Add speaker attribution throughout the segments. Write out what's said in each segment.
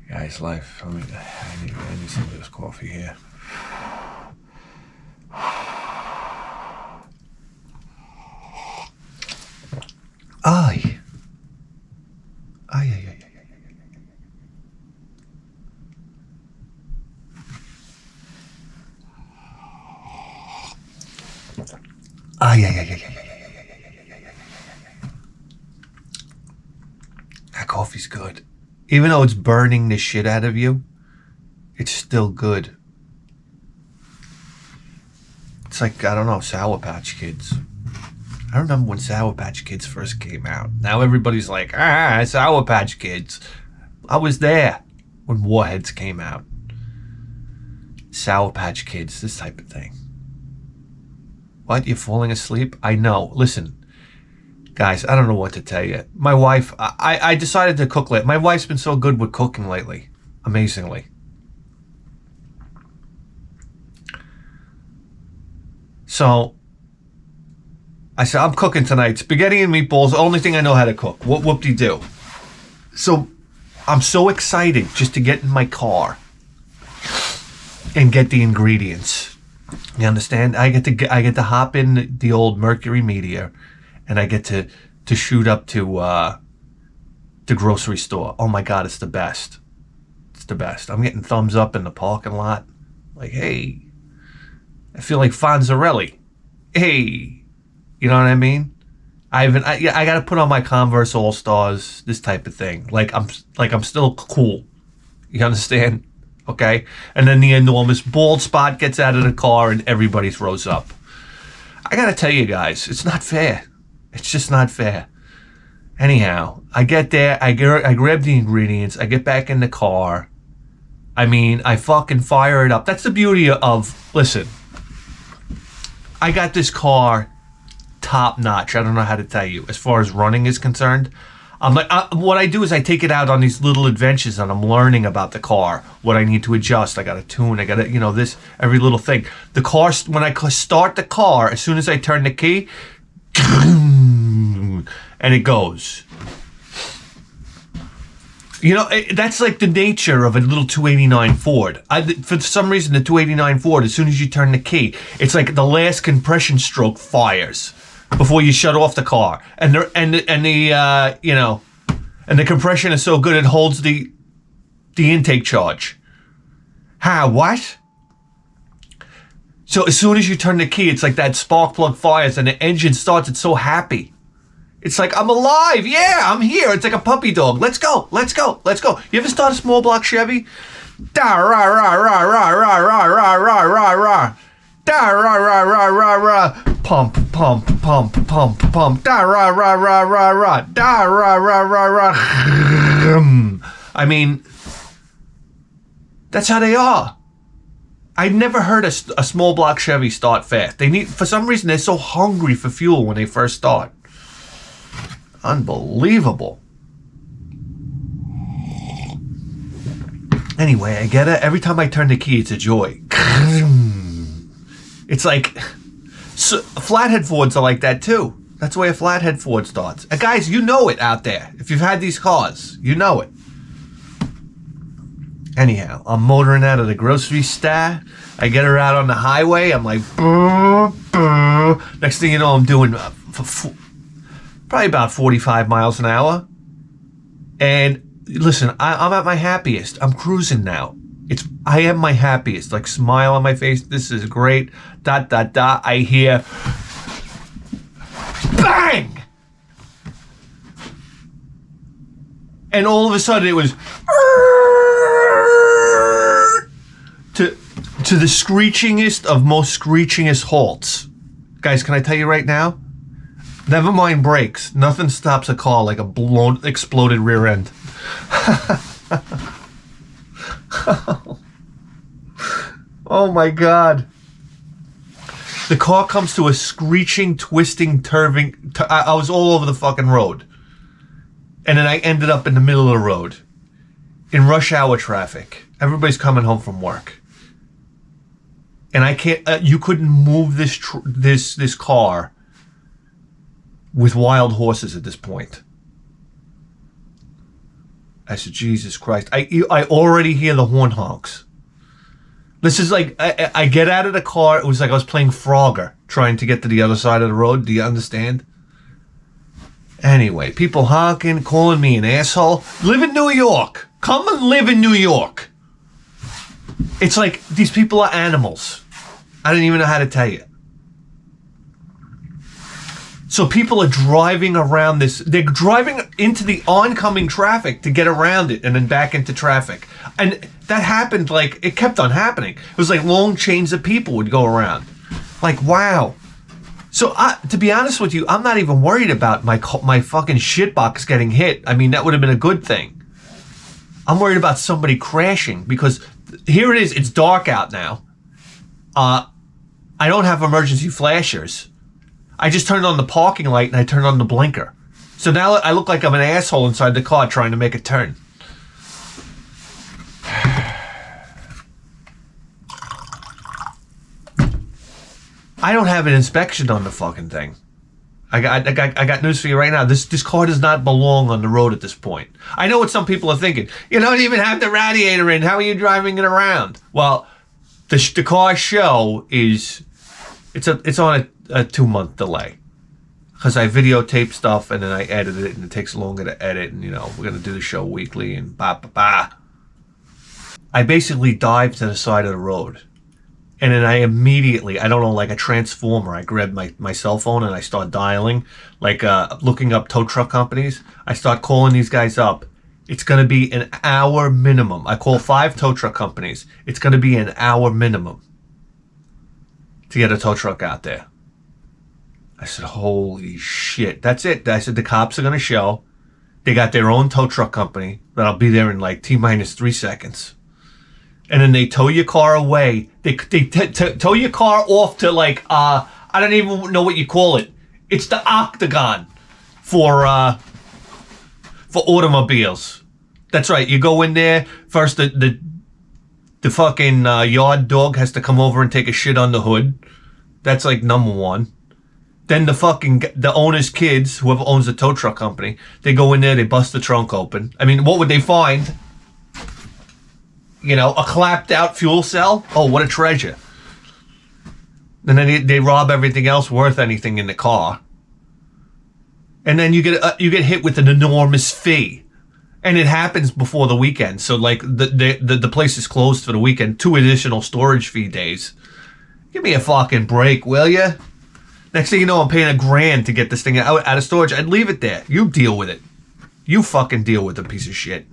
Speaker 1: Guys, life. I need some of this coffee here. Ay. Ay. That coffee's good. Even though it's burning the shit out of you, it's still good. It's like, I don't know, Sour Patch Kids. I remember when Sour Patch Kids first came out. Now everybody's like, Sour Patch Kids. I was there when Warheads came out. Sour Patch Kids, this type of thing. What, you're falling asleep? I know. Listen, guys, I don't know what to tell you. My wife, I decided to cook late. My wife's been so good with cooking lately. Amazingly. So, I said, I'm cooking tonight. Spaghetti and meatballs, the only thing I know how to cook. Whoop-de-doo. So, I'm so excited just to get in my car and get the ingredients. You understand? I get to hop in the old Mercury Media, and I get to shoot up to the grocery store. Oh my God, it's the best. It's the best. I'm getting thumbs up in the parking lot. Like, hey, I feel like Fonzarelli. Hey, you know what I mean? I got to put on my Converse All Stars, this type of thing. Like I'm still cool. You understand? Okay? And then the enormous bald spot gets out of the car and everybody throws up. I got to tell you guys, it's not fair. It's just not fair. Anyhow, I get there, I grab the ingredients, I get back in the car. I mean, I fucking fire it up. That's the beauty of, listen, I got this car top notch. I don't know how to tell you. As far as running is concerned, I'm like, what I do is I take it out on these little adventures and I'm learning about the car, what I need to adjust. I got to tune, I got to, this, every little thing. The car, when I start the car, as soon as I turn the key, and it goes. That's like the nature of a little 289 Ford. For some reason, the 289 Ford, as soon as you turn the key, it's like the last compression stroke fires before you shut off the car, and the compression is so good it holds the intake charge. What? So as soon as you turn the key, it's like that spark plug fires and the engine starts. It's so happy. It's like, I'm alive. Yeah, I'm here. It's like a puppy dog. Let's go. Let's go. Let's go. You ever start a small block Chevy? Da rah rah rah rah rah rah rah rah rah rah. Da rah rah rah rah rah. Pump pump pump pump pump. Da rah rah rah rah rah. Da rah rah rah rah. I mean, that's how they are. I never heard a small block Chevy start fast. For some reason, they're so hungry for fuel when they first start. Unbelievable. Anyway, I get it. Every time I turn the key, it's a joy. It's like, flathead Fords are like that too. That's the way a flathead Ford starts. Guys, you know it out there. If you've had these cars, you know it. Anyhow, I'm motoring out of the grocery store. I get her out on the highway. I'm like, brr, brr. Next thing you know, I'm doing probably about 45 miles an hour. And listen, I'm at my happiest. I'm cruising now. I am my happiest. Like, smile on my face. This is great. ... I hear bang! And all of a sudden it was to the screechingest of most screechingest halts. Guys, can I tell you right now? Never mind brakes. Nothing stops a car like a exploded rear end. Oh my God. The car comes to a screeching, twisting, turving. I was all over the fucking road. And then I ended up in the middle of the road. In rush hour traffic. Everybody's coming home from work. And I can't, you couldn't move this car with wild horses at this point. I said, Jesus Christ. I already hear the horn honks. This is like, I get out of the car. It was like I was playing Frogger, trying to get to the other side of the road. Do you understand? Anyway, people honking, calling me an asshole. Live in New York. Come and live in New York. It's like these people are animals. I don't even know how to tell you. So people are driving around this. They're driving into the oncoming traffic to get around it and then back into traffic. And that happened, like, it kept on happening. It was like long chains of people would go around. Like, wow. So, to be honest with you, I'm not even worried about my fucking shitbox getting hit. I mean, that would have been a good thing. I'm worried about somebody crashing because here it is. It's dark out now. I don't have emergency flashers. I just turned on the parking light and I turned on the blinker. So now I look like I'm an asshole inside the car trying to make a turn. I don't have an inspection on the fucking thing. I got news for you right now. This car does not belong on the road at this point. I know what some people are thinking. You don't even have the radiator in. How are you driving it around? Well, the car show is it's on a 2-month delay because I videotape stuff and then I edit it and it takes longer to edit and we're gonna do the show weekly and ba. I basically dive to the side of the road. And then I immediately, I don't know, like a transformer, I grab my cell phone and I start dialing, like looking up tow truck companies. I start calling these guys up. It's going to be an hour minimum. I call 5 tow truck companies. It's going to be an hour minimum to get a tow truck out there. I said, holy shit. That's it. I said, the cops are going to show. They got their own tow truck company, but I'll be there in like T-minus 3 seconds. And then they tow your car away. They tow your car off to like, I don't even know what you call it. It's the octagon for automobiles. That's right. You go in there. First, the fucking yard dog has to come over and take a shit on the hood. That's like number one. Then the owner's kids, whoever owns the tow truck company, they go in there, they bust the trunk open. I mean, what would they find? A clapped out fuel cell? Oh, what a treasure. And then they rob everything else worth anything in the car. And then you get hit with an enormous fee. And it happens before the weekend. So like the place is closed for the weekend. 2 additional storage fee days. Give me a fucking break, will you? Next thing you know, I'm paying $1,000 to get this thing out of storage. I'd leave it there. You deal with it. You fucking deal with the piece of shit.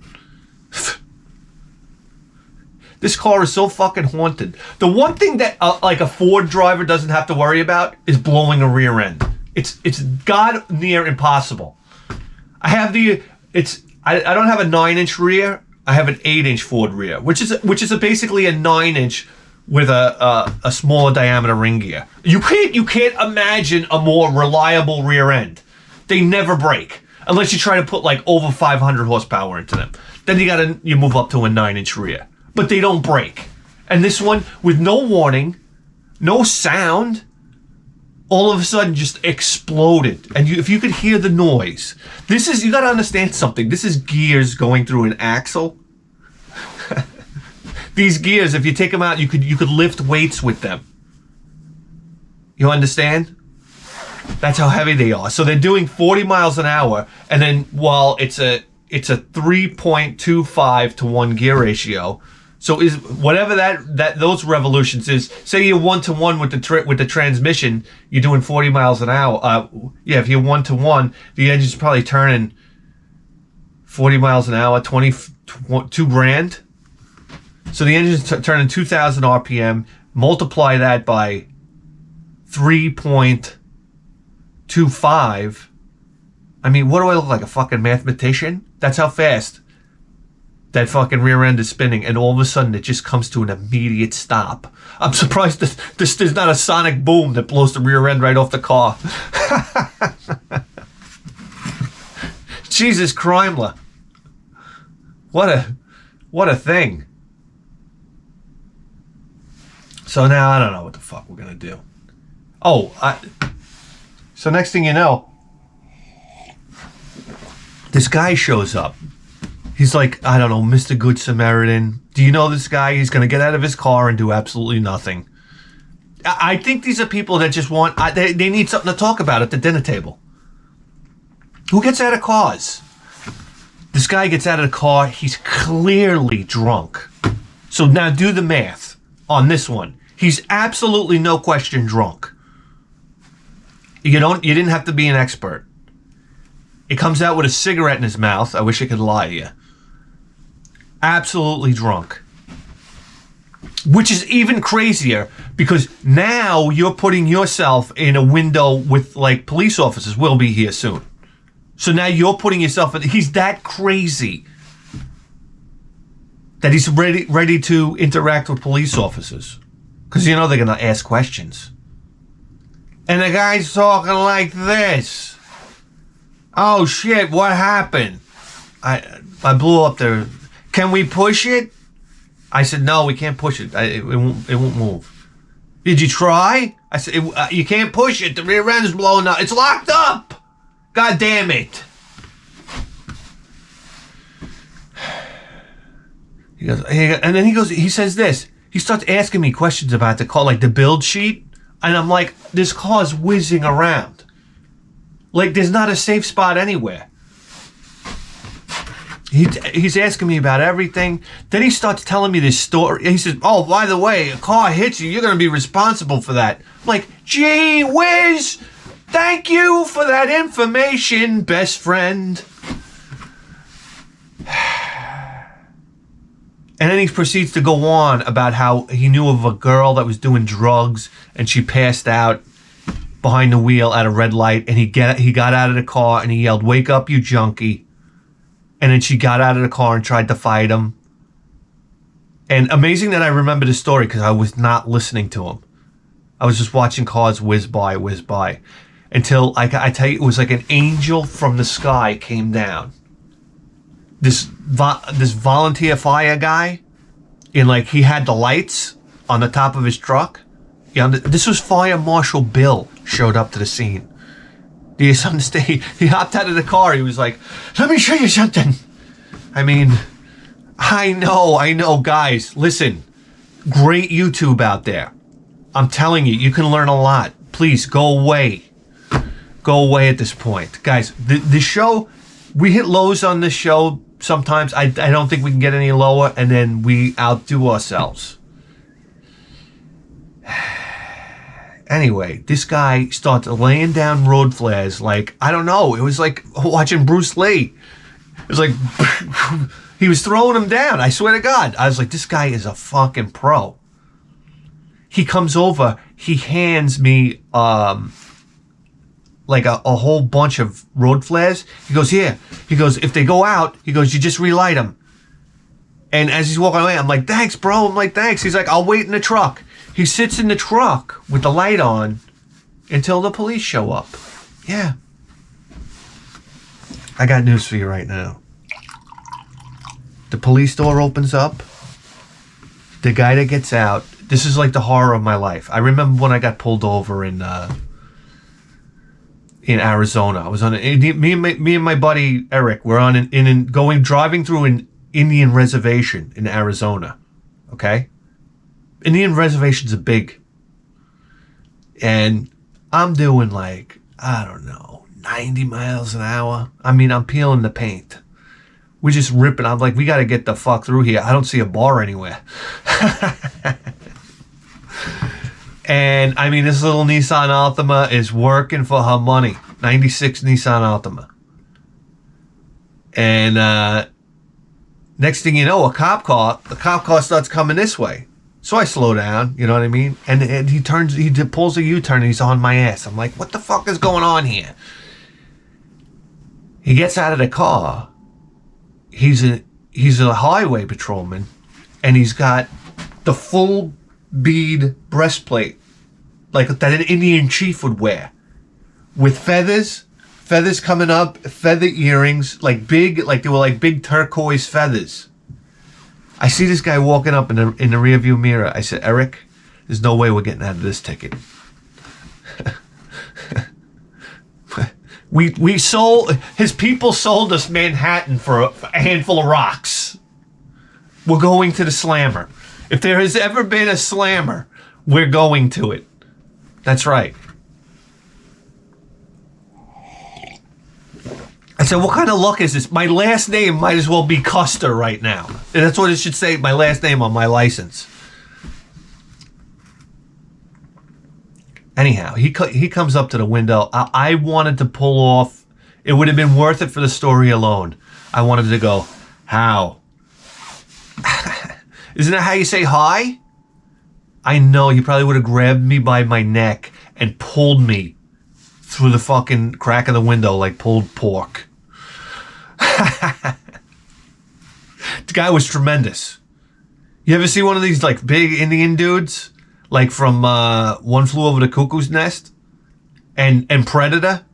Speaker 1: This car is so fucking haunted. The one thing that like a Ford driver doesn't have to worry about is blowing a rear end. It's god near impossible. I don't have a 9-inch rear. I have an 8-inch Ford rear, which is basically a 9-inch with a smaller diameter ring gear. You can't imagine a more reliable rear end. They never break unless you try to put like over 500 horsepower into them. Then you move up to a 9-inch rear. But they don't break. And this one, with no warning, no sound, all of a sudden just exploded. And if you could hear the noise, you gotta understand something. This is gears going through an axle. These gears, if you take them out, you could lift weights with them. You understand? That's how heavy they are. So they're doing 40 miles an hour, and then while it's a 3.25 to 1 gear ratio. So is whatever that those revolutions is. Say you're 1-to-1 with the transmission, you're doing 40 miles an hour. If you're 1-to-1, the engine's probably turning 40 miles an hour, $2,000. So the engine's turning 2,000 RPM. Multiply that by 3.25. I mean, what do I look like, a fucking mathematician? That's how fast that fucking rear end is spinning, and all of a sudden it just comes to an immediate stop. I'm surprised there's not a sonic boom that blows the rear end right off the car. Jesus Crimler. What a thing. So now I don't know what the fuck we're gonna do. So next thing you know, this guy shows up. He's like, I don't know, Mr. Good Samaritan. Do you know this guy? He's going to get out of his car and do absolutely nothing. I think these are people that just want, they need something to talk about at the dinner table. Who gets out of cars? This guy gets out of the car. He's clearly drunk. So now do the math on this one. He's absolutely no question drunk. You didn't have to be an expert. He comes out with a cigarette in his mouth. I wish I could lie to you. Absolutely drunk. Which is even crazier because now you're putting yourself in a window with like police officers will be here soon. So now you're putting yourself in, he's that crazy that he's ready to interact with police officers. Because you know they're going to ask questions. And the guy's talking like this. Oh shit, what happened? I blew up there. Can we push it? I said, no, we can't push it. It won't move. Did you try? I said, you can't push it. The rear end's blown up. It's locked up. God damn it. He goes, and then he says this. He starts asking me questions about the car, like the build sheet. And I'm like, this car's whizzing around. Like, there's not a safe spot anywhere. He's asking me about everything. Then he starts telling me this story. He says, oh, by the way, a car hits you. You're going to be responsible for that. I'm like, gee whiz. Thank you for that information, best friend. And then he proceeds to go on about how he knew of a girl that was doing drugs and she passed out behind the wheel at a red light, and he got out of the car and he yelled, wake up, you junkie. And then she got out of the car and tried to fight him. And amazing that I remember the story because I was not listening to him. I was just watching cars whiz by. Until, I tell you, it was like an angel from the sky came down. This volunteer fire guy, he had the lights on the top of his truck. Yeah, this was Fire Marshal Bill showed up to the scene. Do you understand? He hopped out of the car. He was like, let me show you something. I mean, I know, guys. Listen, great YouTube out there. I'm telling you, you can learn a lot. Please, go away. Go away at this point. Guys, the show, we hit lows on this show sometimes. I don't think we can get any lower, and then we outdo ourselves. Anyway, this guy starts laying down road flares like, I don't know, it was like watching Bruce Lee. It was like, he was throwing them down, I swear to God. I was like, this guy is a fucking pro. He comes over, he hands me like a whole bunch of road flares. He goes, here. He goes, if they go out, he goes, you just relight them. And as he's walking away, I'm like, thanks, bro. I'm like, thanks. He's like, I'll wait in the truck. He sits in the truck with the light on until the police show up. Yeah. I got news for you right now. The police door opens up. The guy that gets out, this is like the horror of my life. I remember when I got pulled over in Arizona. I was on me and my buddy Eric were on driving through an Indian reservation in Arizona. Okay? Indian reservations are big. And I'm doing like, I don't know, 90 miles an hour. I mean, I'm peeling the paint. We're just ripping. I'm like, we got to get the fuck through here. I don't see a bar anywhere. And I mean, this little Nissan Altima is working for her money. 96 Nissan Altima. And next thing you know, the cop car starts coming this way. So I slow down, you know what I mean? And he pulls a U-turn and he's on my ass. I'm like, what the fuck is going on here? He gets out of the car. He's a highway patrolman, and he's got the full bead breastplate, like that an Indian chief would wear, with feathers coming up, feather earrings, like they were like big turquoise feathers. I see this guy walking up in the rearview mirror. I said, Eric, there's no way we're getting out of this ticket. We sold, his people sold us Manhattan for a handful of rocks. We're going to the Slammer. If there has ever been a Slammer, we're going to it. That's right. I said, what kind of luck is this? My last name might as well be Custer right now. And that's what it should say, my last name on my license. Anyhow, he comes up to the window. I wanted to pull off. It would have been worth it for the story alone. I wanted to go, how? Isn't that how you say hi? I know, he probably would have grabbed me by my neck and pulled me through the fucking crack of the window like pulled pork. The guy was tremendous. You ever see one of these like big Indian dudes? Like from One Flew Over the Cuckoo's Nest and Predator?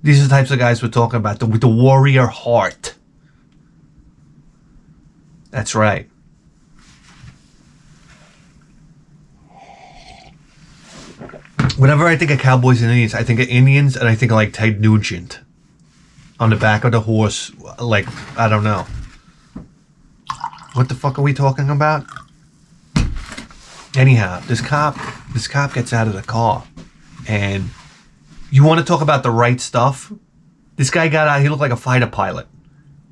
Speaker 1: These are the types of guys we're talking about, with the warrior heart. That's right. Whenever I think of cowboys and Indians, I think of Indians and I think of like Ted Nugent on the back of the horse. Like, I don't know. What the fuck are we talking about? Anyhow, this cop gets out of the car, and you want to talk about the right stuff? This guy got out. He looked like a fighter pilot.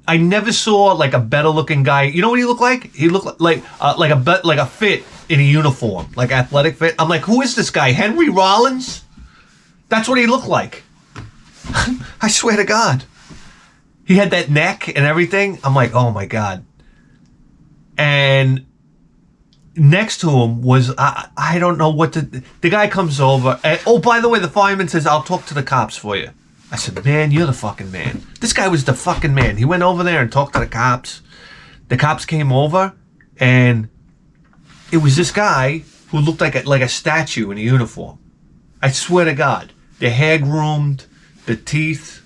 Speaker 1: I never saw like a better looking guy. You know what he looked like? He looked like a fit in a uniform, like athletic fit. I'm like, who is this guy? Henry Rollins? That's what he looked like. I swear to God. He had that neck and everything. I'm like, oh my God. And next to him was, I don't know what the guy comes over. And, oh, by the way, the fireman says, I'll talk to the cops for you. I said, man, you're the fucking man. This guy was the fucking man. He went over there and talked to the cops. The cops came over, and it was this guy who looked like a statue in a uniform. I swear to God. The hair groomed, the teeth,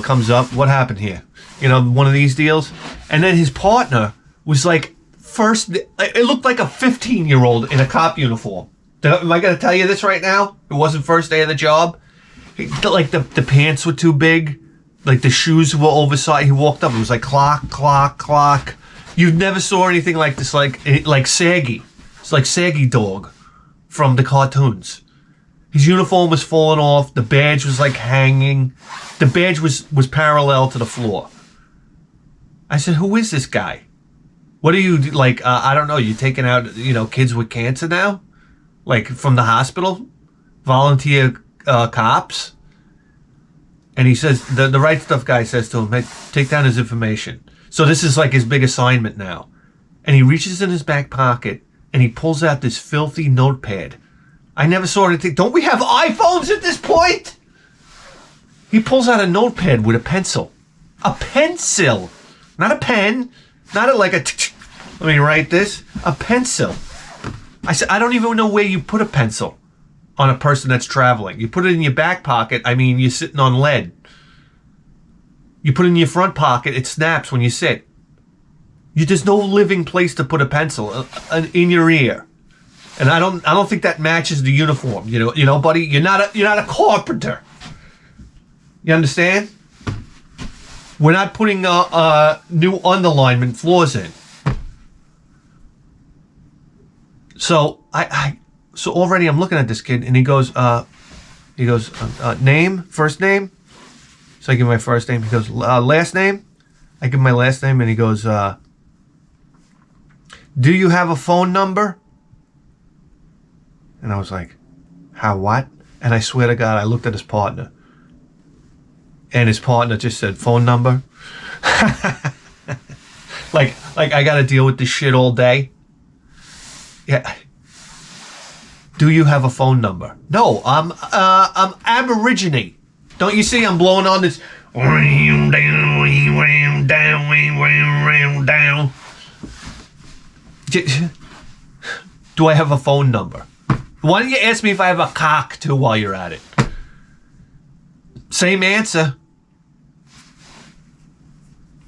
Speaker 1: comes up. What happened here? One of these deals. And then his partner was like it looked like a 15-year-old in a cop uniform. Am I going to tell you this right now? It wasn't first day of the job. Like the pants were too big. Like the shoes were oversized. He walked up. It was like clock. You never saw anything like this. Like Saggy. It's like Saggy Dog from the cartoons. His uniform was falling off. The badge was like hanging. The badge was parallel to the floor. I said, who is this guy? What are you, like, I don't know, you taking out, kids with cancer now? Like, from the hospital? Volunteer cops? And he says, the Right Stuff guy says to him, hey, take down his information. So this is like his big assignment now. And he reaches in his back pocket, and he pulls out this filthy notepad. I never saw anything. Don't we have iPhones at this point? He pulls out a notepad with a pencil. A pencil! Not a pen. Not like a... Let me write this. A pencil. I said, I don't even know where you put a pencil on a person that's traveling. You put it in your back pocket. I mean, you're sitting on lead. You put it in your front pocket. It snaps when you sit. There's no living place to put a pencil in your ear. And I don't think that matches the uniform. Buddy, you're not a carpenter. You understand? We're not putting new underlinement floors in. So so already I'm looking at this kid, and he goes, name, first name. So I give him my first name. He goes, last name. I give him my last name, and he goes, do you have a phone number? And I was like, how, what? And I swear to God, I looked at his partner. And his partner just said, phone number? like I got to deal with this shit all day? Yeah. Do you have a phone number? No, I'm Aborigine. Don't you see I'm blowing on this? Do I have a phone number? Why don't you ask me if I have a cock, too, while you're at it? Same answer.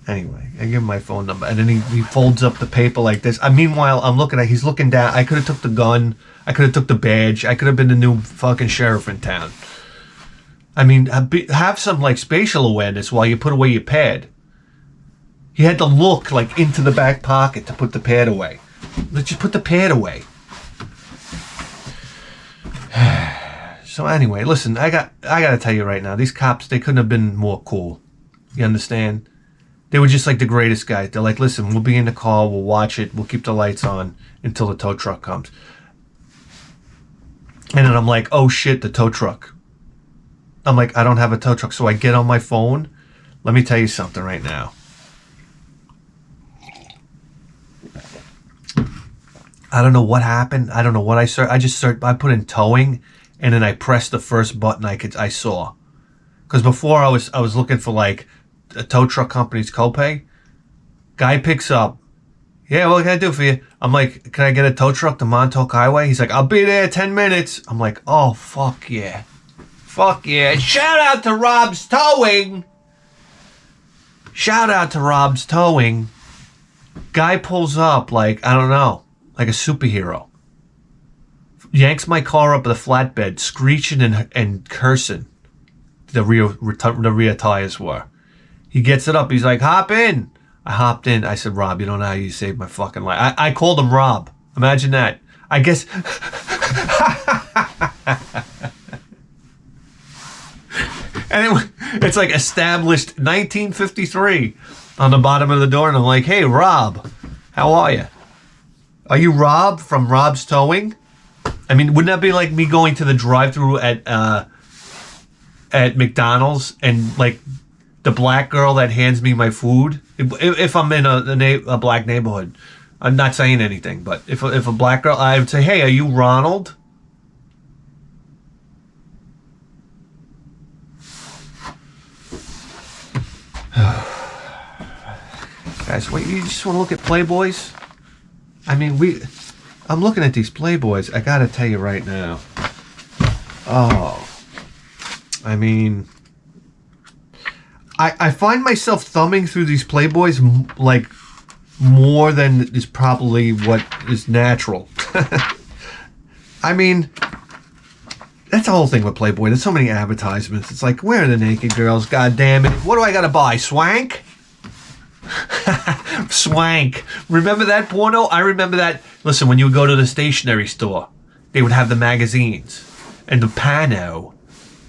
Speaker 1: Anyway, I give him my phone number, and then he folds up the paper like this. Meanwhile, I'm looking at, he's looking down. I could have took the gun. I could have took the badge. I could have been the new fucking sheriff in town. I mean, have some like spatial awareness while you put away your pad. He had to look like into the back pocket to put the pad away. Let's just put the pad away. So anyway, listen, I gotta tell you right now, these cops, they couldn't have been more cool. You understand? They were just like the greatest guys. They're like, listen, we'll be in the car, we'll watch it, we'll keep the lights on until the tow truck comes. And then I'm like, oh shit, the tow truck. I'm like, I don't have a tow truck. So I get on my phone. Let me tell you something right now. I don't know what happened. I don't know what I searched. I put in towing, and then I pressed the first button I saw. Because before I was looking for like a tow truck company's copay. Guy picks up. Yeah, what can I do for you? I'm like, can I get a tow truck to Montauk Highway? He's like, I'll be there 10 minutes. I'm like, oh, fuck yeah. Fuck yeah. Shout out to Rob's Towing. Shout out to Rob's Towing. Guy pulls up like, I don't know, like a superhero. Yanks my car up with a flatbed, screeching and cursing. The rear tires were. He gets it up. He's like, hop in. I hopped in. I said, Rob, you don't know how you saved my fucking life. I called him Rob. Imagine that. I guess. And it's like established 1953 on the bottom of the door. And I'm like, hey, Rob, how are you? Are you Rob from Rob's Towing? I mean, wouldn't that be like me going to the drive-thru at McDonald's and like the black girl that hands me my food? If I'm in a black neighborhood, I'm not saying anything, but if a black girl, I would say, hey, are you Ronald? Guys, wait, you just want to look at Playboys? I mean, I'm looking at these Playboys. I gotta tell you right now. Oh, I mean, I find myself thumbing through these Playboys like more than is probably what is natural. I mean, that's the whole thing with Playboy. There's so many advertisements. It's like, where are the naked girls? God damn it. What do I gotta buy? Swank? Swank. Remember that porno? I remember that. Listen, when you would go to the stationery store, they would have the magazines. And the pano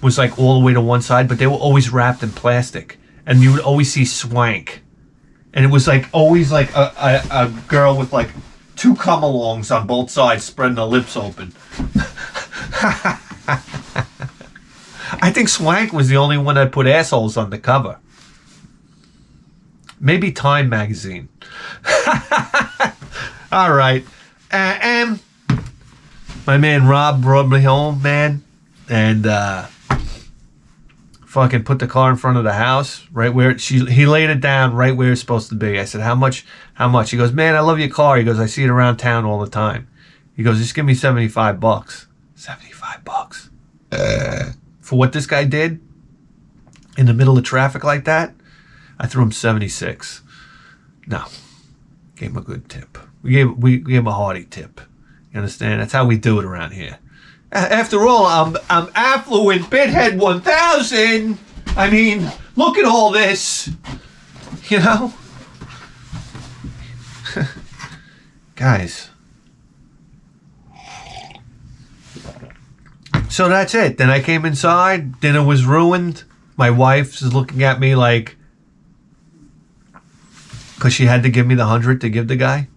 Speaker 1: was like all the way to one side, but they were always wrapped in plastic. And you would always see Swank. And it was like always like a girl with like two come-alongs on both sides spreading her lips open. I think Swank was the only one that put assholes on the cover. Maybe Time magazine. All right. My man Rob brought me home, man. And fucking put the car in front of the house, right where he laid it down right where it's supposed to be. I said, how much? He goes, man, I love your car. He goes, I see it around town all the time. He goes, just give me $75. $75. For what this guy did in the middle of traffic like that, I threw him 76. No. Gave him a good tip. We gave him a hearty tip. You understand? That's how we do it around here. After all, I'm affluent Bithead 1000. I mean, look at all this. You know? Guys. So that's it. Then I came inside. Dinner was ruined. My wife is looking at me like, because she had to give me the 100 to give the guy.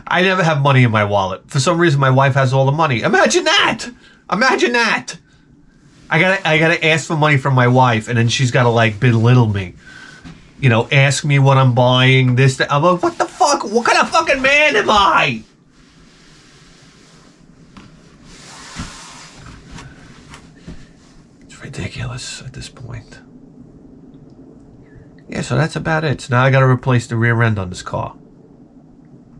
Speaker 1: I never have money in my wallet. For some reason, my wife has all the money. Imagine that! Imagine that! I gotta ask for money from my wife, and then she's gotta like belittle me. You know, ask me what I'm buying, this, that. I'm like, what the fuck? What kind of fucking man am I? It's ridiculous at this point. Yeah, so that's about it. So now I got to replace the rear end on this car.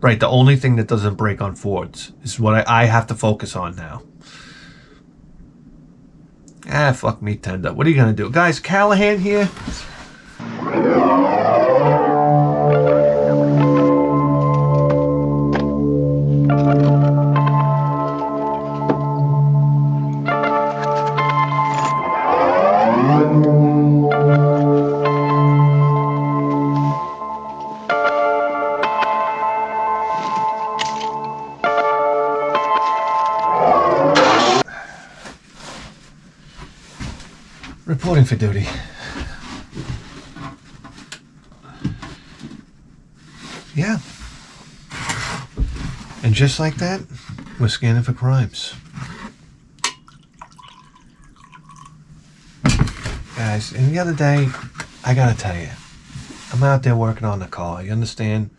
Speaker 1: Right, the only thing that doesn't break on Fords is what I have to focus on now. Fuck me tender. What are you gonna do? Guys, Callahan here. Reporting for duty. Yeah. And just like that, we're scanning for crimes. Guys, and the other day, I gotta tell you, I'm out there working on the car. You understand?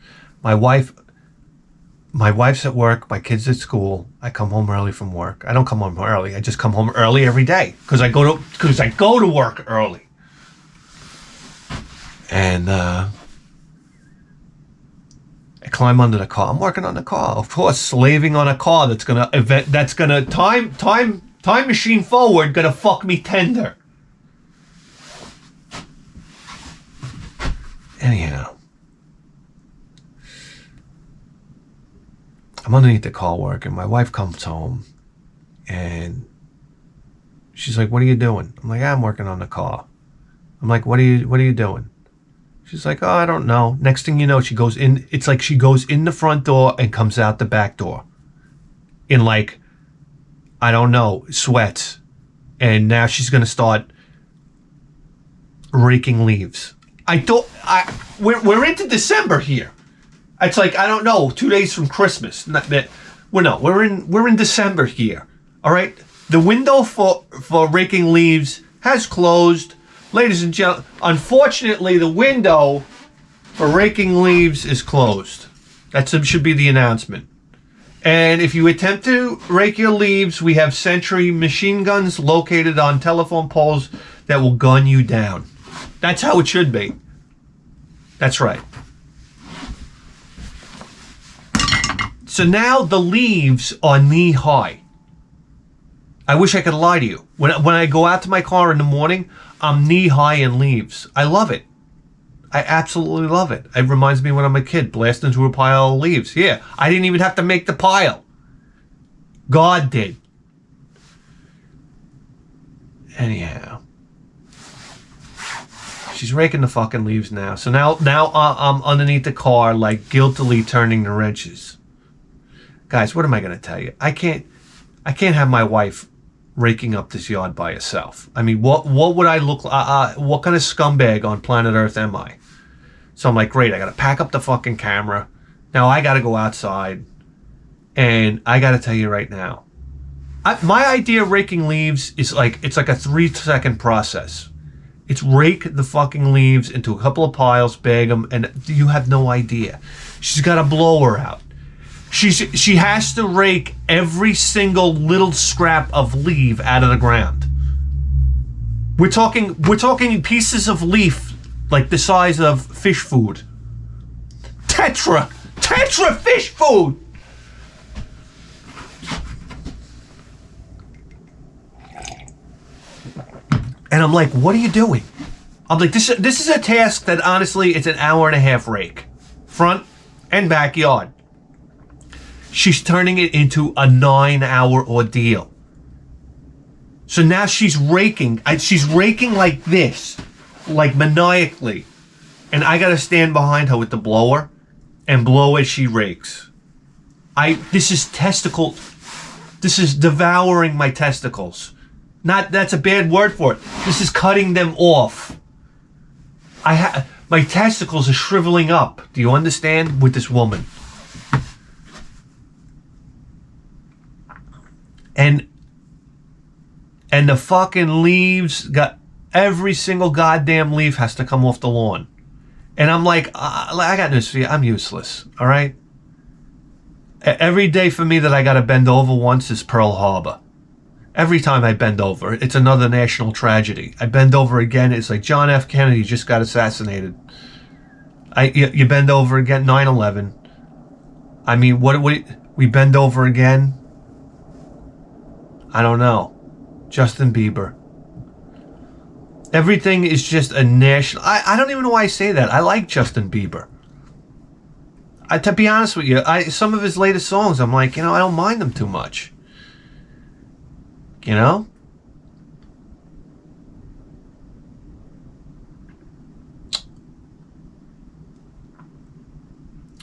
Speaker 1: My wife's at work, my kid's at school. I come home early from work. I don't come home early. I just come home early every day because I go to work early. And I climb under the car. I'm working on the car, of course, slaving on a car that's gonna time machine forward, gonna fuck me tender. Anyhow, I'm underneath the car working. My wife comes home and she's like, "What are you doing?" I'm like, "I'm working on the car." I'm like, "What are you doing?" She's like, "Oh, I don't know." Next thing you know, she goes in. It's like she goes in the front door and comes out the back door in like, I don't know, sweats. And now she's gonna start raking leaves. We're into December here. It's like, I don't know, 2 days from Christmas. We're in December here. All right, the window for raking leaves has closed, ladies and gentlemen. Unfortunately, the window for raking leaves is closed. That should be the announcement. And if you attempt to rake your leaves, we have Sentry machine guns located on telephone poles that will gun you down. That's how it should be. That's right. So now the leaves are knee high. I wish I could lie to you. When I go out to my car in the morning, I'm knee high in leaves. I love it. I absolutely love it. It reminds me when I'm a kid, blasting through a pile of leaves. Yeah, I didn't even have to make the pile. God did. Anyhow. She's raking the fucking leaves now. So now I'm underneath the car, like guiltily turning the wrenches. Guys, what am I going to tell you? I can't have my wife raking up this yard by herself. I mean, what would I look like? What kind of scumbag on planet Earth am I? So I'm like, great, I got to pack up the fucking camera. Now I got to go outside. And I got to tell you right now, my idea of raking leaves is like, it's like a 3-second process. It's rake the fucking leaves into a couple of piles, bag them, and you have no idea. She's got a blower out. She has to rake every single little scrap of leaf out of the ground. We're talking pieces of leaf like the size of fish food. Tetra fish food. And I'm like, what are you doing? I'm like, this is a task that honestly, it's an hour and a half rake. Front and backyard. She's turning it into a 9-hour ordeal. So now she's raking like this, like maniacally. And I gotta stand behind her with the blower and blow as she rakes. This is devouring my testicles. That's a bad word for it. This is cutting them off. My testicles are shriveling up. Do you understand? With this woman. And the fucking leaves every single goddamn leaf has to come off the lawn. And I'm like, I got news for you. I'm useless. All right. Every day for me that I got to bend over once is Pearl Harbor. Every time I bend over, it's another national tragedy. I bend over again, it's like John F. Kennedy just got assassinated. You bend over again, 9/11. I mean, what we bend over again? I don't know. Justin Bieber. Everything is just a national. I don't even know why I say that. I like Justin Bieber. To be honest with you, some of his latest songs, I'm like, I don't mind them too much.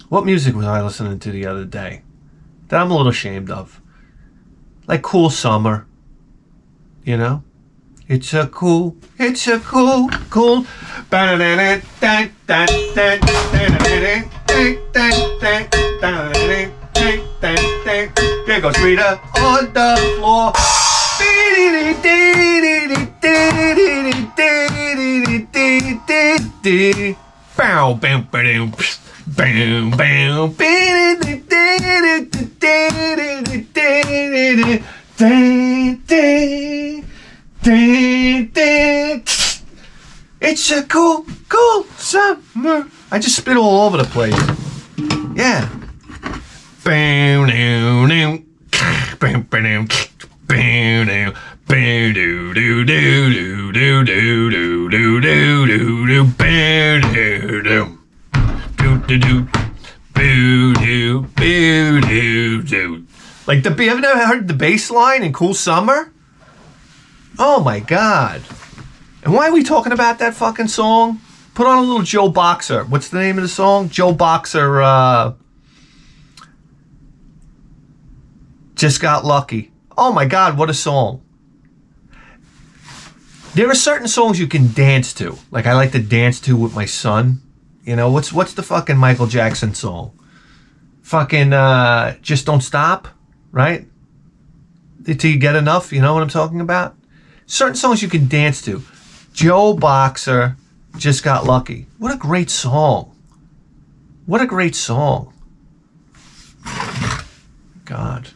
Speaker 1: What music was I listening to the other day that I'm a little ashamed of? Like Cool Summer. It's a cool. There goes Rita on the floor. Bow, bam, ba-dum, bam, bam, it's a cool summer. I just spit all over the place. Yeah. Bam, bam, bam, bam, bam, bam, do do do do do do do do do do do bam do do do do boo do boo do do. Like have you ever heard the bass line in Cool Summer? Oh my God. And why are we talking about that fucking song? Put on a little Joe Boxer. What's the name of the song? Joe Boxer, Just Got Lucky. Oh my God, what a song. There are certain songs you can dance to. Like I like to dance to with my son. What's the fucking Michael Jackson song? Fucking Just Don't Stop, right? Till you get enough, you know what I'm talking about? Certain songs you can dance to. Joe Boxer, Just Got Lucky. What a great song. What a great song. God.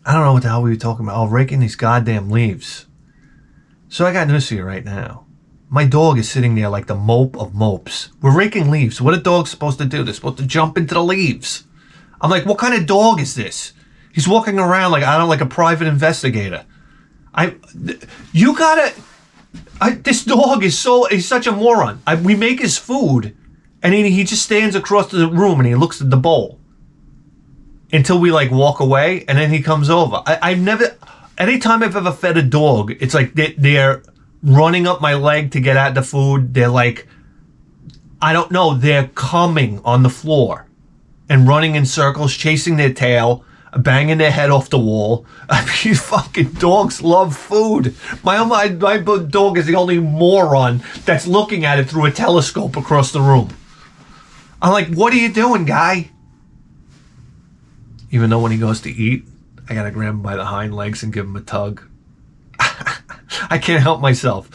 Speaker 1: I don't know what the hell we were talking about. Oh, raking these goddamn leaves. So I got news for you right now. My dog is sitting there like the mope of mopes. We're raking leaves. What are dogs supposed to do? They're supposed to jump into the leaves. I'm like, what kind of dog is this? He's walking around like a private investigator. This dog is he's such a moron. We make his food and he just stands across the room and he looks at the bowl until we walk away and then he comes over. Anytime I've ever fed a dog, it's like they're running up my leg to get at the food. They're like, I don't know, they're coming on the floor and running in circles, chasing their tail, banging their head off the wall. I mean, fucking dogs love food. My dog is the only moron that's looking at it through a telescope across the room. I'm like, what are you doing, guy? Even though when he goes to eat, I gotta grab him by the hind legs and give him a tug. I can't help myself.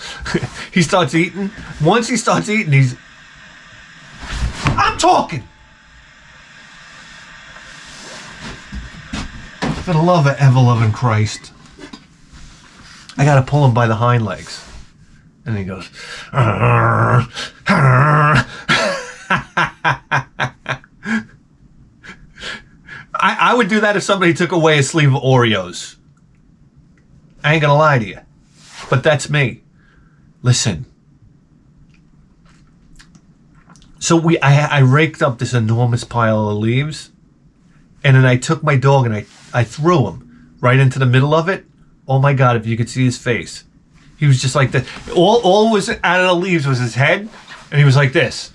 Speaker 1: He starts eating. Once he starts eating, I'm talking! For the love of ever-loving Christ. I gotta pull him by the hind legs. And he goes, I would do that if somebody took away a sleeve of Oreos. I ain't gonna lie to you. But that's me. Listen. So I raked up this enormous pile of leaves. And then I took my dog and I threw him right into the middle of it. Oh my God, if you could see his face. He was just like that. All was out of the leaves was his head. And he was like this.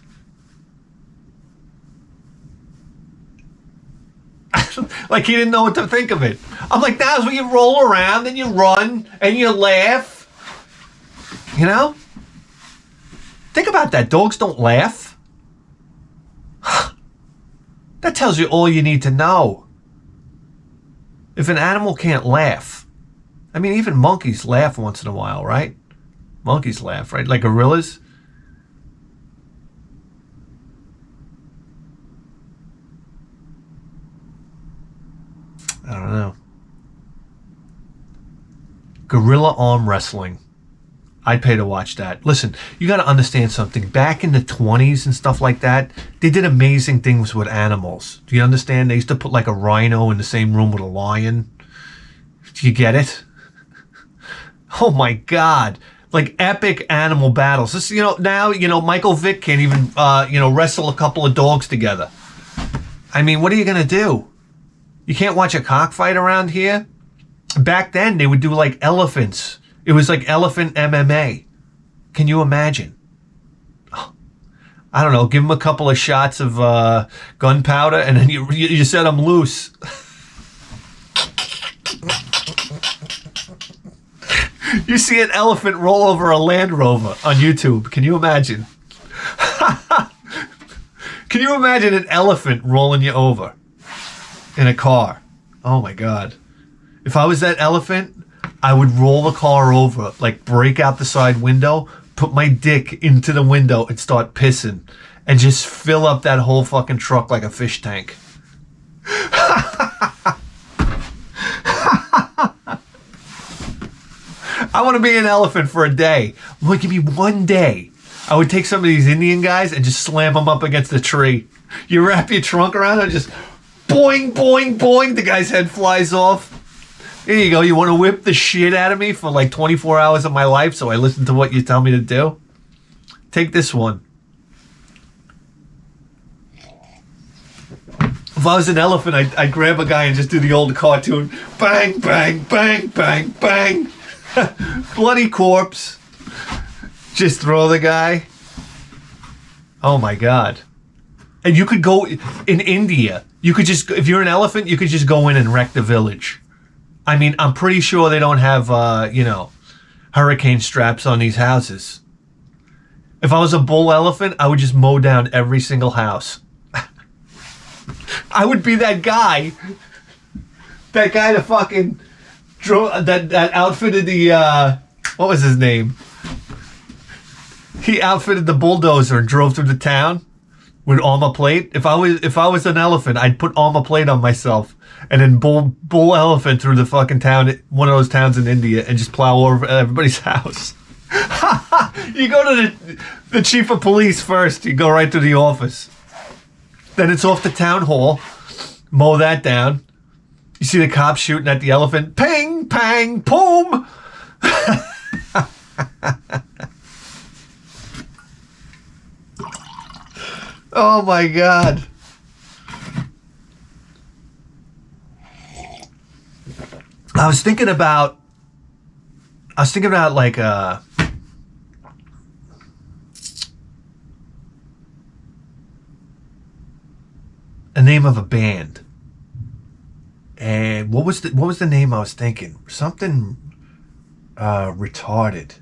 Speaker 1: Like he didn't know what to think of it. I'm like, that's when you roll around and you run and you laugh. Think about that. Dogs don't laugh. That tells you all you need to know. If an animal can't laugh, I mean, even monkeys laugh once in a while, right? Monkeys laugh, right? Like gorillas. I don't know. Gorilla arm wrestling. I'd pay to watch that. Listen, you got to understand something. Back in the 20s and stuff like that, they did amazing things with animals. Do you understand? They used to put like a rhino in the same room with a lion. Do you get it? Oh my God. Like epic animal battles. This, now, Michael Vick can't even, wrestle a couple of dogs together. I mean, what are you going to do? You can't watch a cockfight around here? Back then, they would do like elephants. It was like elephant MMA. Can you imagine? I don't know. Give them a couple of shots of gunpowder, and then you set them loose. You see an elephant roll over a Land Rover on YouTube. Can you imagine? Can you imagine an elephant rolling you over in a car? Oh my God. If I was that elephant, I would roll the car over, like break out the side window, put my dick into the window and start pissing and just fill up that whole fucking truck like a fish tank. I want to be an elephant for a day. Well, give me one day. I would take some of these Indian guys and just slam them up against the tree. You wrap your trunk around and just boing, boing, boing. The guy's head flies off. Here you go. You want to whip the shit out of me for like 24 hours of my life so I listen to what you tell me to do? Take this one. If I was an elephant, I'd grab a guy and just do the old cartoon. Bang, bang, bang, bang, bang. Bloody corpse. Just throw the guy. Oh my God. And you could go in India. You could just, if you're an elephant, you could just go in and wreck the village. I mean, I'm pretty sure they don't have, hurricane straps on these houses. If I was a bull elephant, I would just mow down every single house. I would be that guy. That guy that fucking drove, that outfitted the, what was his name? He outfitted the bulldozer and drove through the town with armor plate. If I was an elephant, I'd put armor plate on myself and then bull elephant through the fucking town, one of those towns in India, and just plow over everybody's house. You go to the chief of police first. You go right to the office. Then it's off to town hall. Mow that down. You see the cops shooting at the elephant. Ping, pang, boom. Oh my God. I was thinking about like a name of a band. And what was the name I was thinking? Something retarded.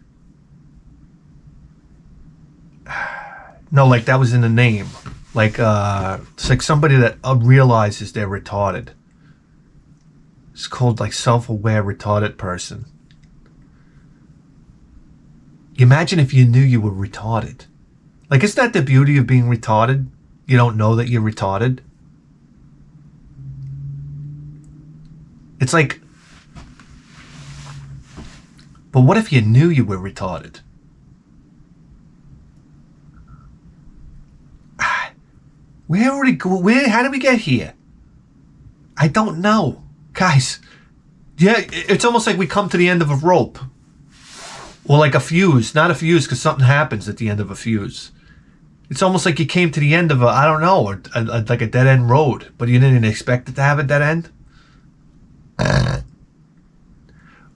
Speaker 1: No, like that was in the name. Like it's like somebody that realizes they're retarded. It's called like self-aware retarded person. Imagine if you knew you were retarded. Like, isn't that the beauty of being retarded? You don't know that you're retarded. It's like, but what if you knew you were retarded? How did we get here? I don't know. Guys, yeah, it's almost like we come to the end of a rope. Or like a fuse. Not a fuse because something happens at the end of a fuse. It's almost like you came to the end of I don't know, or like a dead-end road. But you didn't expect it to have a dead end?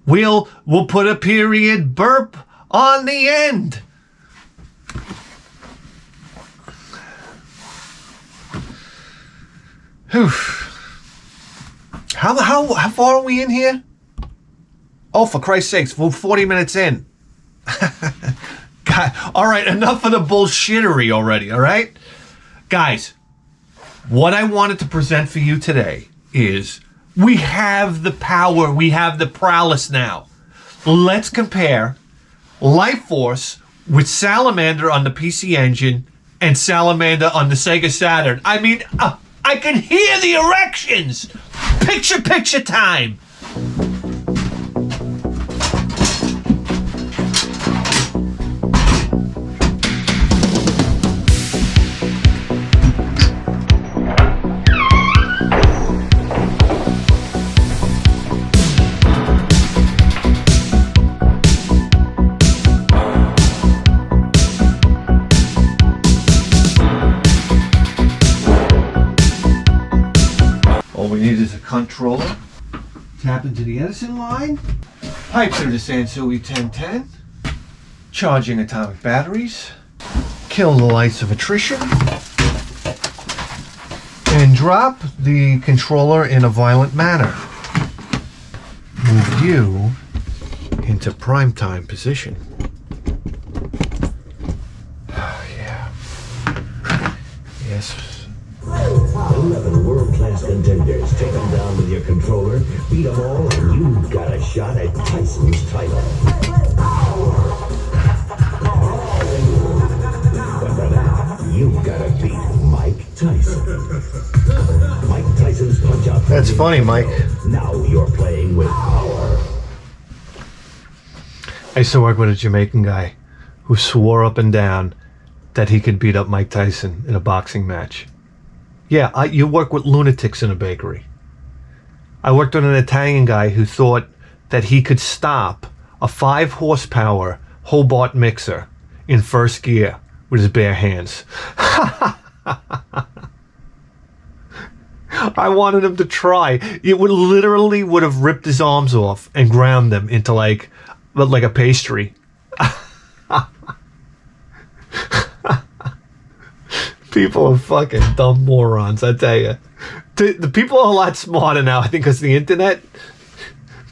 Speaker 1: We'll put a period burp on the end. Whew. How far are we in here? Oh, for Christ's sakes, we're 40 minutes in. God, all right, enough of the bullshittery already, all right? Guys, what I wanted to present for you today is we have the power, we have the prowess now. Let's compare Life Force with Salamander on the PC Engine and Salamander on the Sega Saturn. I mean, I can hear the erections. Picture time. controller. Tap into the Edison line. Pipe through the Sansui 1010. Charging atomic batteries. Kill the lights of attrition. And drop the controller in a violent manner. Move you into primetime position. Yeah. Yes.
Speaker 2: 11 world-class contenders. Take them down with your controller, beat them all, and you've got a shot at Tyson's title. But for that, you've got to beat Mike Tyson. Mike Tyson's Punch-Out.
Speaker 1: That's funny, Mike.
Speaker 2: Now you're playing with power.
Speaker 1: I used to work with a Jamaican guy who swore up and down that he could beat up Mike Tyson in a boxing match. Yeah, you work with lunatics in a bakery. I worked with an Italian guy who thought that he could stop a 5 horsepower Hobart mixer in first gear with his bare hands. I wanted him to try. It would have ripped his arms off and ground them into like a pastry. People are fucking dumb morons, I tell you. The people are a lot smarter now, I think, because of the internet.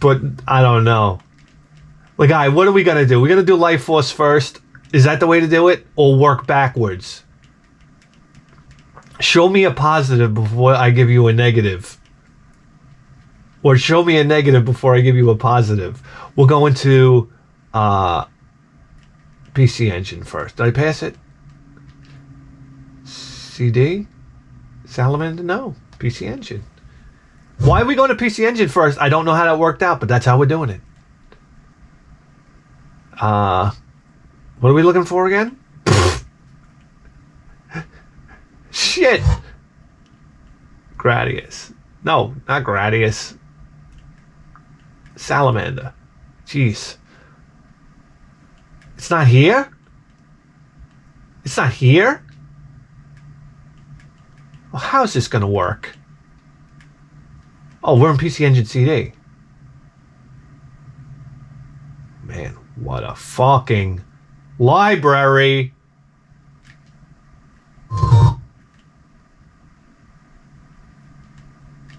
Speaker 1: But I don't know. Like, all right, what are we going to do? We're going to do Life Force first. Is that the way to do it? Or work backwards? Show me a positive before I give you a negative. Or show me a negative before I give you a positive. We'll go into PC Engine first. Did I pass it? CD? Salamander? No. PC Engine. Why are we going to PC Engine first? I don't know how that worked out, but that's how we're doing it. What are we looking for again? Shit. Gradius. No, not Gradius. Salamander. Jeez. It's not here? It's not here? Well, how's this gonna work? Oh, we're in PC Engine CD. Man, what a fucking library.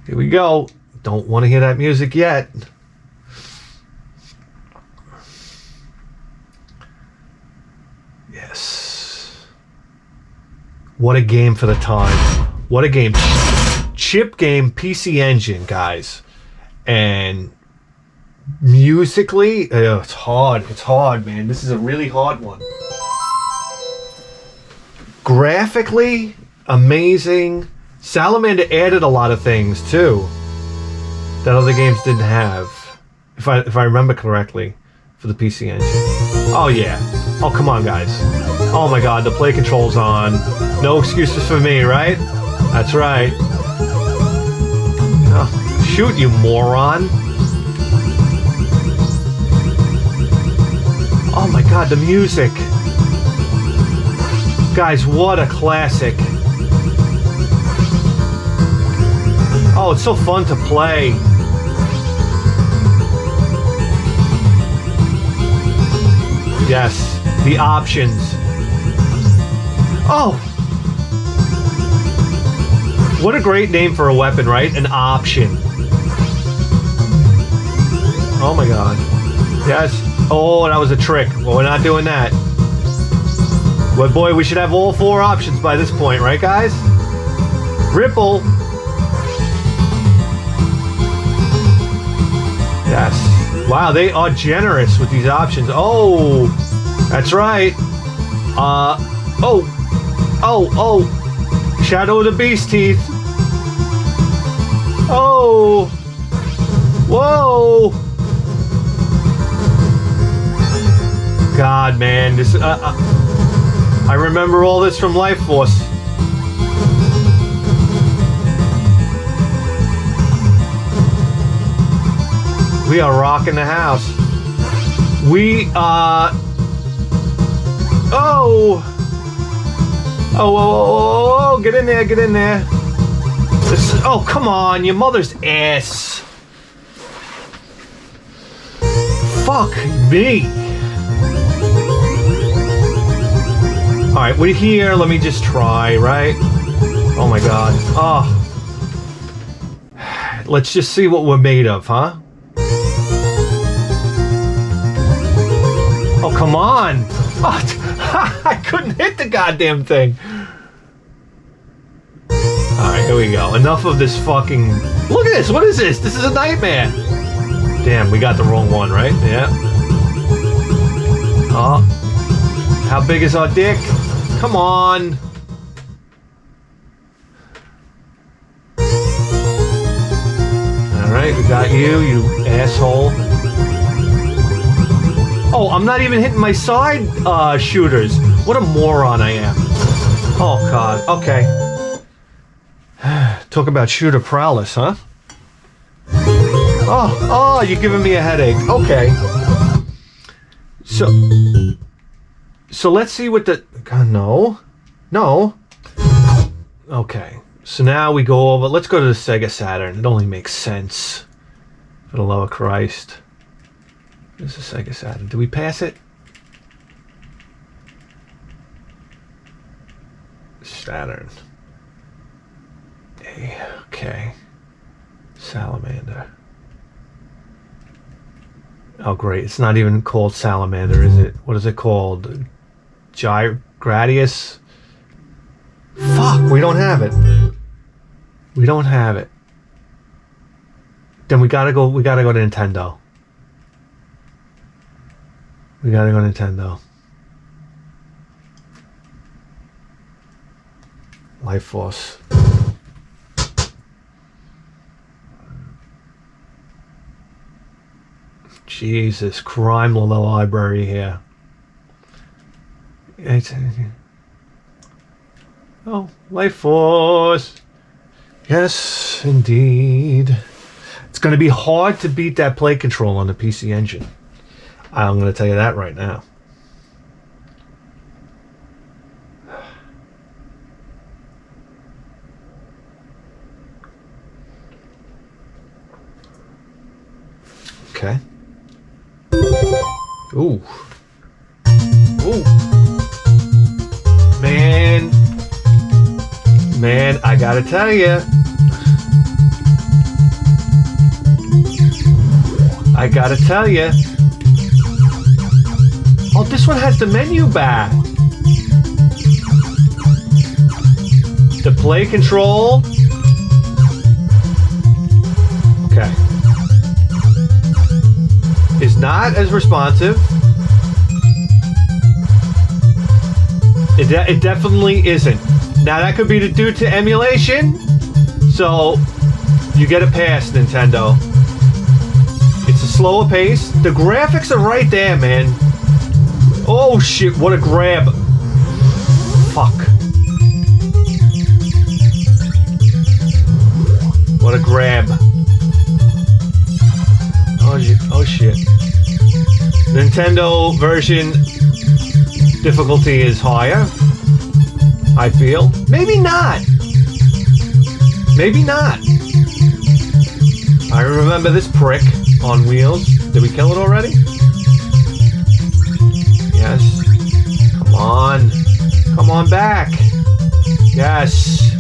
Speaker 1: Here we go. Don't want to hear that music yet. Yes. What a game for the time. What a game. Chip game, PC Engine, guys. And musically, it's hard. It's hard, man. This is a really hard one. Graphically, amazing. Salamander added a lot of things too that other games didn't have, if I remember correctly, for the PC Engine. Oh yeah. Oh come on, guys. Oh my God, the play control's on. No excuses for me, right? That's right. Oh, shoot, you moron. Oh my God, the music. Guys, what a classic. Oh, it's so fun to play. Yes, the options. Oh! What a great name for a weapon, right? An option. Oh my God. Yes. Oh, that was a trick. Well, we're not doing that. But boy, we should have all 4 options by this point, right, guys? Ripple. Yes. Wow, they are generous with these options. Oh, that's right. Shadow of the Beast Teeth. Oh. Whoa. God, man, this. I remember all this from Life Force. We are rocking the house. We are. Oh! Oh, get in there, get in there. This is, oh, come on, your mother's ass. Fuck me. Alright, we're here. Let me just try, right? Oh my god. Oh. Let's just see what we're made of, huh? Oh, come on. Oh, I couldn't hit the goddamn thing. Alright, here we go. Enough of this fucking... Look at this! What is this? This is a nightmare! Damn, we got the wrong one, right? Yeah. Oh. How big is our dick? Come on! Alright, we got you, you asshole. Oh, I'm not even hitting my side shooters. What a moron I am. Oh, God. Okay. Talk about shooter prowess, huh? Oh, you're giving me a headache. Okay. So let's see what the... God, no. Okay. So now we go over... Let's go to the Sega Saturn. It only makes sense. For the love of Christ. This is Sega Saturn. Did we pass it? Saturn. Okay. Salamander. Oh, great. It's not even called Salamander, is it? What is it called? Gradius? Fuck, we don't have it. We don't have it. Then we gotta go to Nintendo. We gotta go to Nintendo. Life Force. Jesus, crime on the library here. Oh, Life Force. Yes, indeed. It's going to be hard to beat that play control on the PC Engine. I'm going to tell you that right now. Okay. Ooh. Ooh. Man, I gotta tell you. Oh, this one has the menu back. The play control. Okay. Is not as responsive. It definitely isn't. Now that could be due to emulation, so you get a pass, Nintendo. It's a slower pace. The graphics are right there, man. Oh shit, what a grab. Fuck. What a grab. Oh shit. Nintendo version difficulty is higher, I feel. Maybe not. I remember this prick on wheels. Did we kill it already? Yes. Come on back. Yes.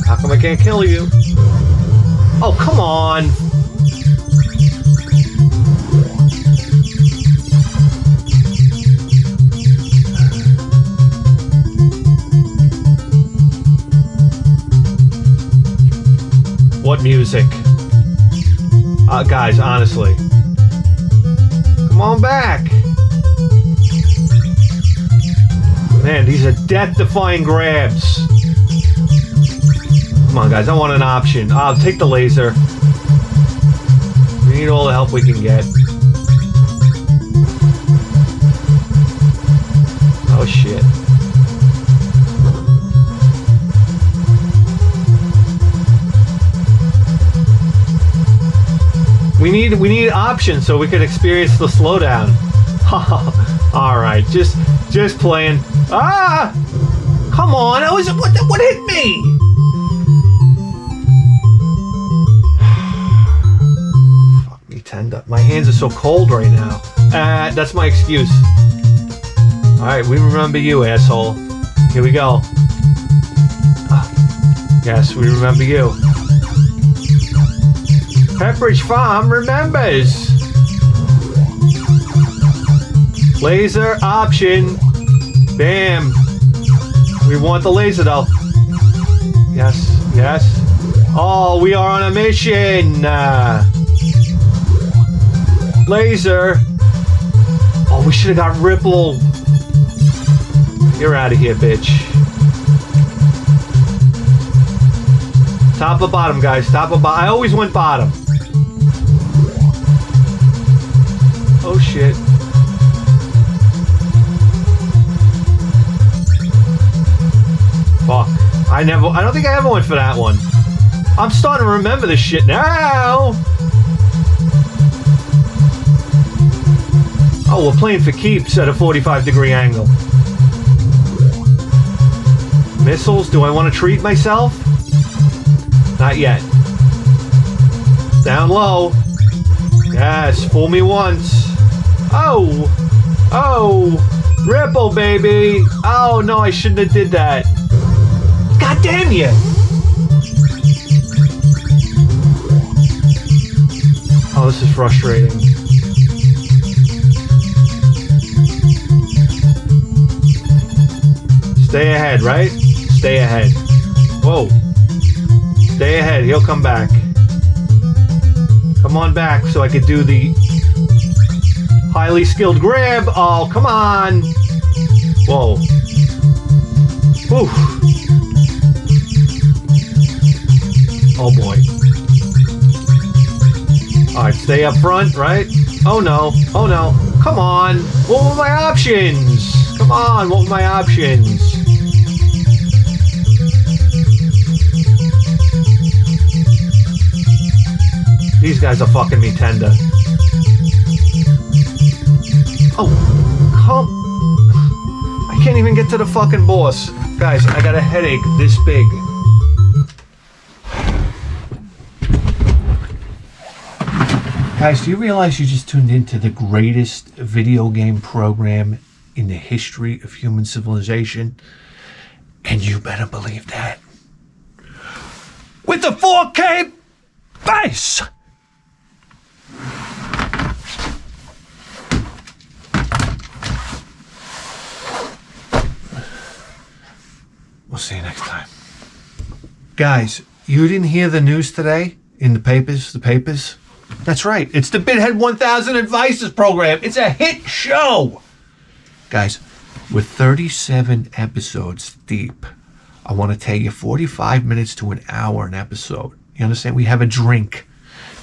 Speaker 1: How come I can't kill you? Oh, come on. What music? Guys, honestly. Come on back. Man, these are death-defying grabs. Come on, guys, I want an option. I'll take the laser. We need all the help we can get. Oh, shit. We need options so we can experience the slowdown. All right, just playing. Ah! Come on! What hit me? hands are so cold right now. That's my excuse. Alright, we remember you, asshole. Here we go. Yes, we remember you. Pepperidge Farm remembers. Laser option. Bam. We want the laser though. Yes, yes. Oh, we are on a mission. Laser. Oh, we should have got Ripple. You're out of here, bitch. Top or bottom, guys. Top or bottom. I always went bottom. Oh, shit. Fuck. I don't think I ever went for that one. I'm starting to remember this shit now. Oh, we're playing for keeps at a 45-degree angle. Missiles, do I want to treat myself? Not yet. Down low. Yes, fool me once. Oh! Oh! Ripple, baby! Oh, no, I shouldn't have did that. God damn you! Oh, this is frustrating. Stay ahead, right? Stay ahead. Whoa. Stay ahead. He'll come back. Come on back so I could do the highly skilled grab. Oh, come on. Whoa. Whew. Oh, boy. All right, stay up front, right? Oh, no. Oh, no. Come on. What were my options? Come on. What were my options? These guys are fucking me tender. Oh, come. I can't even get to the fucking boss. Guys, I got a headache this big. Guys, do you realize you just tuned into the greatest video game program in the history of human civilization? And you better believe that. With the 4K bass! We'll see you next time. Guys, you didn't hear the news today in the papers? That's right. It's the Bithead 1000 Advices program. It's a hit show. Guys, we're 37 episodes deep. I want to tell you 45 minutes to an hour an episode. You understand? We have a drink.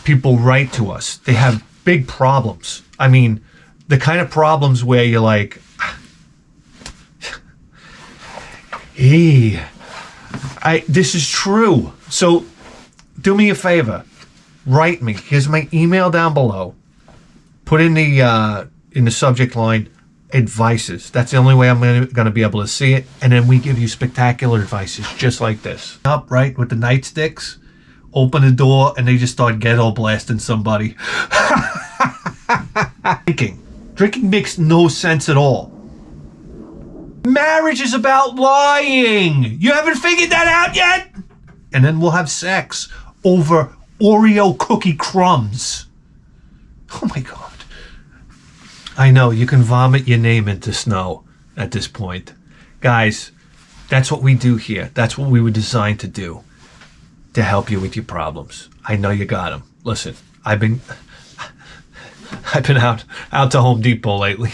Speaker 1: People write to us. They have big problems. I mean, the kind of problems where you're like, hey, this is true. So do me a favor. Write me. Here's my email down below. Put in the subject line, advices. That's the only way I'm going to be able to see it. And then we give you spectacular advices just like this. Up, right, with the nightsticks. Open the door and they just start ghetto blasting somebody. Drinking makes no sense at all. Marriage is about lying. You haven't figured that out yet? And then we'll have sex over Oreo cookie crumbs. Oh my God. I know, you can vomit your name into snow at this point. Guys, that's what we do here. That's what we were designed to do. To help you with your problems. I know you got them. Listen, I've been out to Home Depot lately.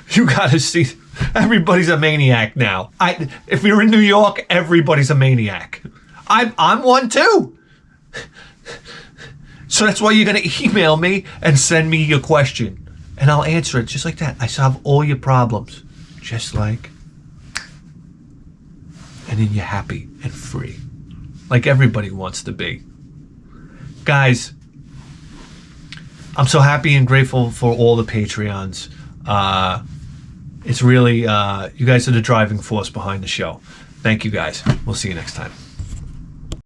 Speaker 1: You gotta see, everybody's a maniac now. If you're in New York, everybody's a maniac. I'm one too. So that's why you're gonna email me and send me your question, and I'll answer it just like that. I solve all your problems, just like, and then you're happy and free. Like everybody wants to be. Guys, I'm so happy and grateful for all the Patreons. It's really, you guys are the driving force behind the show. Thank you guys. We'll see you next time.